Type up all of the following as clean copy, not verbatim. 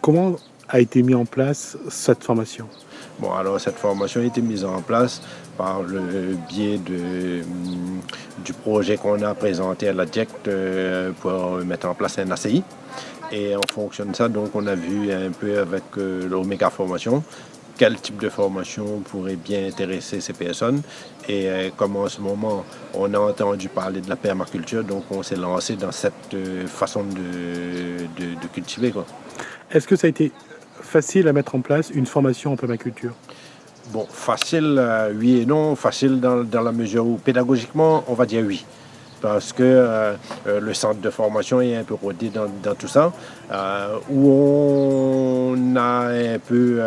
Comment a été mis en place cette formation? Bon, alors cette formation a été mise en place par le biais du projet qu'on a présenté à la DIECT pour mettre en place un ACI. Et en fonction de ça, donc, on a vu un peu avec l'Omega Formation quel type de formation pourrait bien intéresser ces personnes. Et comme en ce moment, on a entendu parler de la permaculture, donc on s'est lancé dans cette façon de cultiver, quoi. Est-ce que ça a été facile à mettre en place une formation en permaculture? Bon, facile, oui et non. Facile dans la mesure où, pédagogiquement, on va dire oui. Parce que le centre de formation est un peu rodé dans tout ça, où on a un peu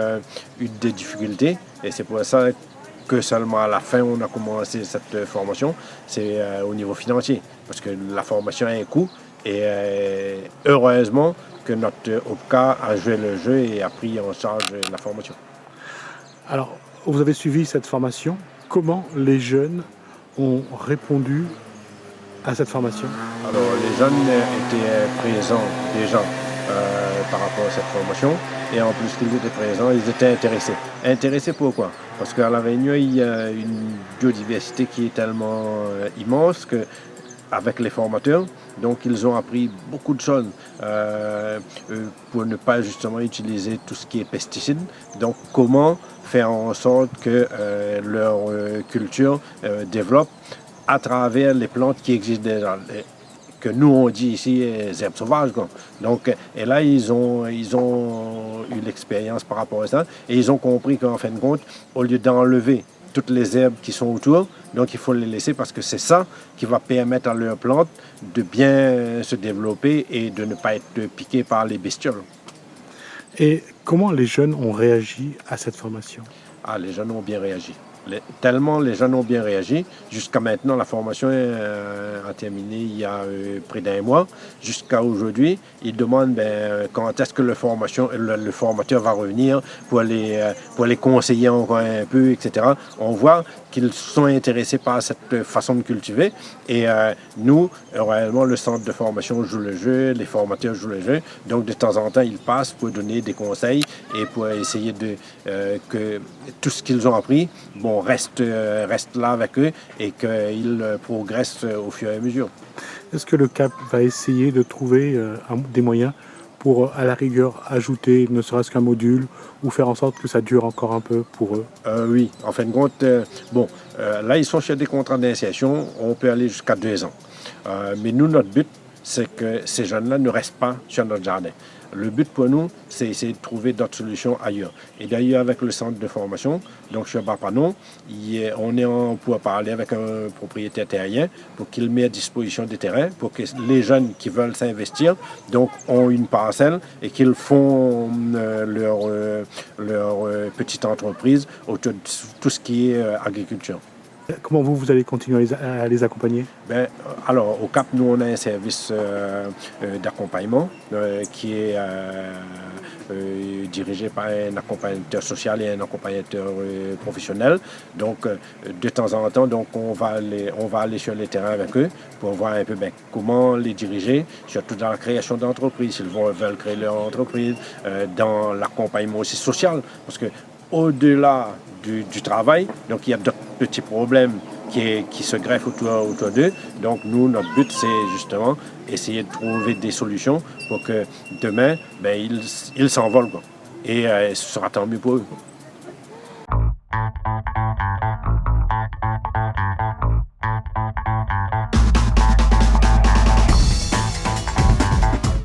eu des difficultés. Et c'est pour ça que seulement à la fin, on a commencé cette formation. C'est au niveau financier. Parce que la formation a un coût. Et heureusement que notre OPCA a joué le jeu et a pris en charge la formation. Alors, vous avez suivi cette formation. Comment les jeunes ont répondu à cette formation? Alors, les jeunes étaient présents déjà par rapport à cette formation. Et en plus qu'ils étaient présents, ils étaient intéressés. Intéressés pourquoi? Parce qu'à La Réunion, il y a une biodiversité qui est tellement immense que avec les formateurs. Donc, ils ont appris beaucoup de choses pour ne pas justement utiliser tout ce qui est pesticides. Donc, comment faire en sorte que leur culture développe à travers les plantes qui existent déjà, que nous on dit ici les herbes sauvages, quoi. Donc, et là, ils ont eu l'expérience par rapport à ça et ils ont compris qu'en fin de compte, au lieu d'enlever toutes les herbes qui sont autour, donc il faut les laisser parce que c'est ça qui va permettre à leurs plantes de bien se développer et de ne pas être piquées par les bestioles. Et comment les jeunes ont réagi à cette formation? Ah, les jeunes ont bien réagi. Tellement les jeunes ont bien réagi. Jusqu'à maintenant, la formation a terminé il y a près d'un mois. Jusqu'à aujourd'hui, ils demandent quand est-ce que le formateur va revenir pour les conseiller encore un peu, etc. On voit qu'ils sont intéressés par cette façon de cultiver. Et nous, réellement, le centre de formation joue le jeu, les formateurs jouent le jeu. Donc, de temps en temps, ils passent pour donner des conseils et pour essayer que tout ce qu'ils ont appris, reste là avec eux et qu'ils progressent au fur et à mesure. Est-ce que le CAP va essayer de trouver des moyens pour, à la rigueur, ajouter ne serait-ce qu'un module ou faire en sorte que ça dure encore un peu pour eux? Oui, en fin de compte, là, ils sont sur des contrats d'initiation, on peut aller jusqu'à 2 ans. Mais nous, notre but, c'est que ces jeunes-là ne restent pas sur notre jardin. Le but pour nous, c'est essayer de trouver d'autres solutions ailleurs. Et d'ailleurs, avec le centre de formation, donc sur Bapanon, on est en pour parler avec un propriétaire terrien pour qu'il mette à disposition des terrains pour que les jeunes qui veulent s'investir donc ont une parcelle et qu'ils font leur petite entreprise autour de tout ce qui est agriculture. Comment vous allez continuer à les accompagner? Alors, au CAP, nous, on a un service d'accompagnement qui est dirigé par un accompagnateur social et un accompagnateur professionnel. Donc, de temps en temps, donc, on va aller sur les terrains avec eux pour voir un peu comment les diriger, surtout dans la création d'entreprises, s'ils veulent créer leur entreprise, dans l'accompagnement aussi social, parce que au-delà du travail, donc il y a d'autres petits problèmes qui se greffent autour d'eux. Donc nous, notre but, c'est justement essayer de trouver des solutions pour que demain, ils s'envolent, quoi. Et ce sera tant mieux pour eux.